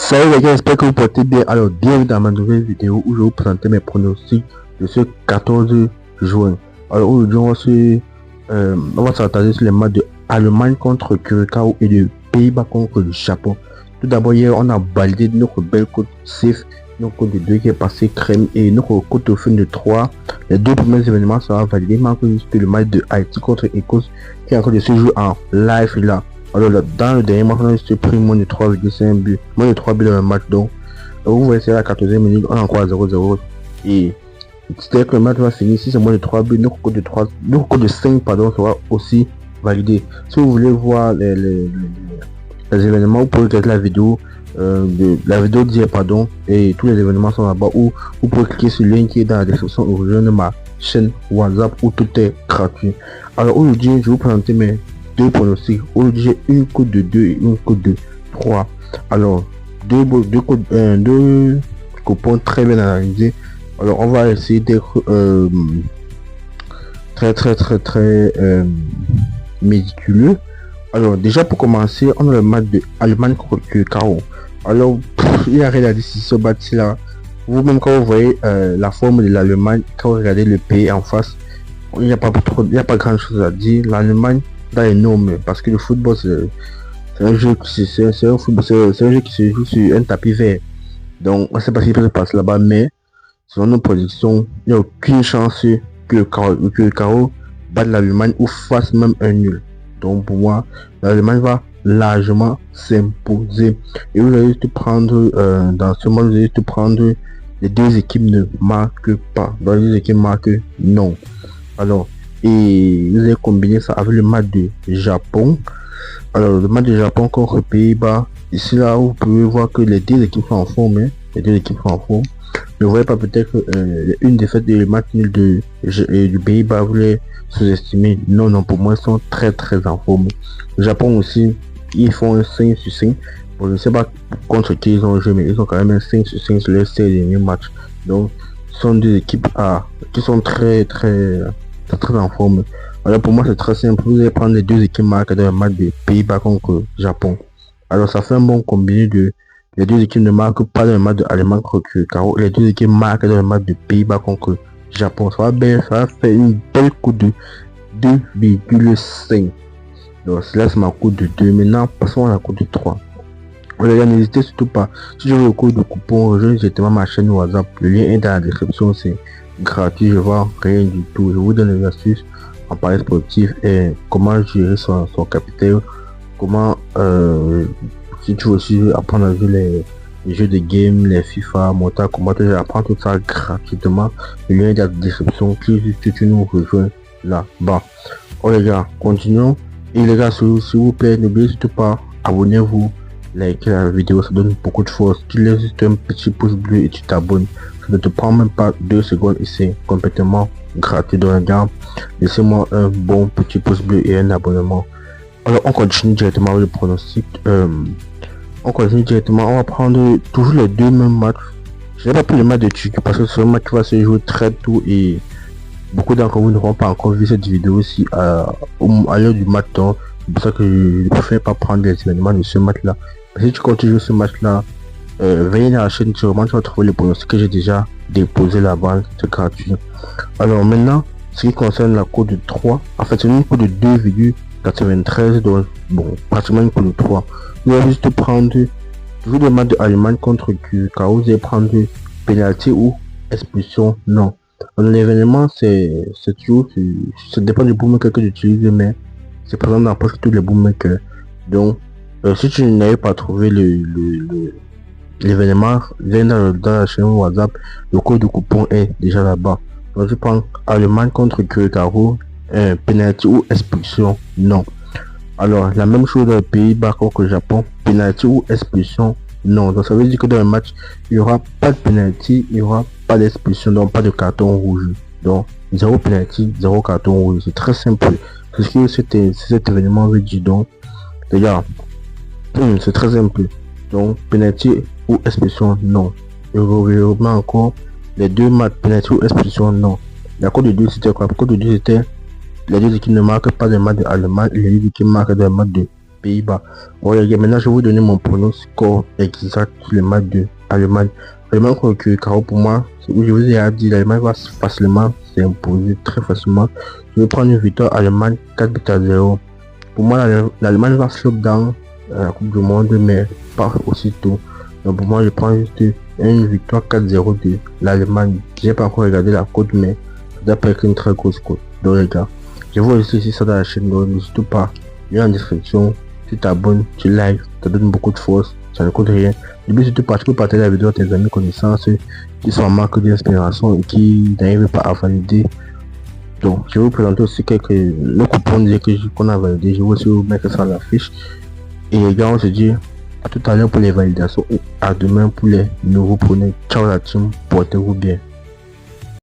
Salut les gars, j'espère que vous portez bien. Alors, bienvenue dans ma nouvelle vidéo où je vais vous présenter mes pronostics de ce 14 juin. Alors, aujourd'hui, on va s'attarder sur les matchs de Allemagne contre Curaçao et de Pays-Bas contre le Japon. Tout d'abord, hier, on a validé notre belle cote safe, notre cote de 2 qui est passé crème et notre cote au fin de 3. Les deux premiers événements seront validés. Mais encore juste le match de Haïti contre Écosse qui est en train de se jouer en live là. Alors là, dans le dernier match, on a juste pris moins de 3,5 buts. Moins de 3 buts dans le match. Donc, vous voyez, c'est à la 14e minute, on est encore à 0-0. Et c'est-à-dire que le match va finir. Si c'est moins de 3 buts, notre code de 5 pardon, sera aussi validé. Si vous voulez voir les événements, vous pouvez regarder la vidéo d'hier, pardon. Et tous les événements sont là-bas. Ou vous pouvez cliquer sur le lien qui est dans la description ou rejoindre ma chaîne WhatsApp où tout est gratuit. Alors aujourd'hui, je vais vous présenter mes deux pronostics. Aujourd'hui, j'ai une cote de 2 et une cote de 3. Alors, deux coupons très bien analysés. Alors, on va essayer d'être très méticuleux. Alors, déjà pour commencer, on a le match de Allemagne contre Curaçao. Alors, il n'y a rien à dire si ce match là. Vous-même, quand vous voyez la forme de l'Allemagne, quand vous regardez le pays en face, il n'y a pas grand chose à dire. L'Allemagne énorme parce que le football c'est un jeu qui c'est un jeu qui se joue sur un tapis vert, donc on sait pas ce qui peut se passer là-bas, mais selon nos prédictions il n'y a aucune chance que le carreau batte l'Allemagne ou fasse même un nul. Donc pour moi l'Allemagne va largement s'imposer et vous allez juste prendre dans ce match, vous allez juste prendre les deux équipes ne marquent pas, dans les deux équipes marquent non. Alors et vous allez combiner ça avec le match de Japon. Alors le match de Japon contre Pays-Bas, ici là vous pouvez voir que les deux équipes sont en forme, hein. Les deux équipes sont en forme. Ne voyez pas peut-être une défaite du match nul du Pays-Bas, vous les sous-estimer. Non, pour moi ils sont très en forme. Le Japon aussi, ils font un 5 sur 5. Bon, je ne sais pas contre qui ils ont joué, mais ils ont quand même un 5 sur 5 sur les 16 derniers matchs. Donc ce sont deux équipes qui sont très en forme. Alors pour moi c'est très simple, vous allez prendre les deux équipes marquées dans le match de Pays-Bas contre Japon. Alors ça fait un bon combiné de les deux équipes ne marquent pas dans le match de Allemagne contre Curaçao, les deux équipes marquent dans le match de Pays-Bas contre Japon. Ça va faire une belle cote de 2,5. donc là c'est ma cote de 2. Maintenant passons à la cote de 3. Les gars, n'hésitez surtout pas, si je veux le code de coupon, rejoignez directement ma chaîne WhatsApp, le lien est dans la description, c'est gratuit, je vends rien du tout, je vous donne des astuces en paris sportif et comment gérer son capital, comment si tu veux aussi apprendre à jouer les jeux de game, les FIFA, Mortal Kombat, tu apprends tout ça gratuitement, le lien est dans la description, clique si tu nous rejoins là-bas. Oh les gars, continuons, et les gars s'il vous plaît, n'oubliez surtout pas, abonnez-vous, likez la vidéo, ça donne beaucoup de force. Tu laisses juste un petit pouce bleu et tu t'abonnes. Ça ne te prend même pas 2 secondes et c'est complètement gratuit. Donc regarde, laissez-moi un bon petit pouce bleu et un abonnement. Alors on continue directement avec le pronostic. On va prendre toujours les deux mêmes matchs. Je n'ai pas pris le match de Turquie parce que ce match va se jouer très tôt et beaucoup d'entre vous n'auront pas encore vu cette vidéo aussi à l'heure du match. Donc c'est pour ça que je ne préfère pas prendre les événements de ce match là. Si tu continues ce match là, veillez dans la chaîne, sûrement tu vas trouver les pronostics que j'ai déjà déposé là-bas, c'est gratuit. Alors maintenant, ce qui concerne la cote de 3, en fait c'est une cote de 2,93, donc bon, pratiquement une cote de 3. Vous allez juste prendre toujours le match de Allemagne contre Curaçao, vous allez prendre pénalty ou expulsion non. L'événement c'est toujours, ça dépend du bookmaker que j'utilise, mais c'est présent dans presque tous les bookmakers. Donc si tu n'avais pas trouvé l'événement, viens dans la chaîne WhatsApp, le code de coupon est déjà là-bas. Donc je prends Allemagne contre Curaçao, penalty ou expulsion non. Alors la même chose dans le Pays-Bas contre le Japon, penalty ou expulsion non. Donc ça veut dire que dans le match il n'y aura pas de penalty, il n'y aura pas d'expulsion, donc pas de carton rouge. Donc 0 penalty, 0 carton rouge. C'est très simple. C'est ce que cet événement veut dire. Donc les gars, c'est très simple. Donc penalty ou expulsion non. Je remets encore les deux matchs penalty ou expulsion non. La cote de 2 c'était quoi? La cote de 2 c'était les deux équipes ne marquent pas de match de Allemagne et les deux équipes marquent de match de Pays-Bas. Bon les gars, maintenant je vais vous donner mon pronostic exact sur le match de Allemagne. Allemagne contre Caro pour moi, je vous ai dit, l'Allemagne va facilement s'imposer, très facilement. Je vais prendre une victoire Allemagne 4-0. Pour moi, l'Allemagne va flop dans la Coupe du Monde, mais pas aussitôt. Donc pour moi, je prends juste une victoire 4-0 de l'Allemagne. J'ai pas encore regardé la cote, mais ça doit pas être une très grosse cote. Donc les gars, je vous laisse ici ça dans la chaîne, donc n'hésite pas, il y a en description, tu t'abonnes, tu likes, ça donne beaucoup de force, ça ne coûte rien. N'oublie surtout pas, tu peux partager la vidéo à tes amis connaissances qui sont en manque d'inspiration et qui n'arrivent pas à valider. Donc je vais vous présenter aussi le coupon qu'on a validé. Je vais aussi vous mettre ça à l'affiche. Et les gars, on se dit à tout à l'heure pour les validations et à demain pour les nouveaux preneurs. Ciao la team, portez-vous bien.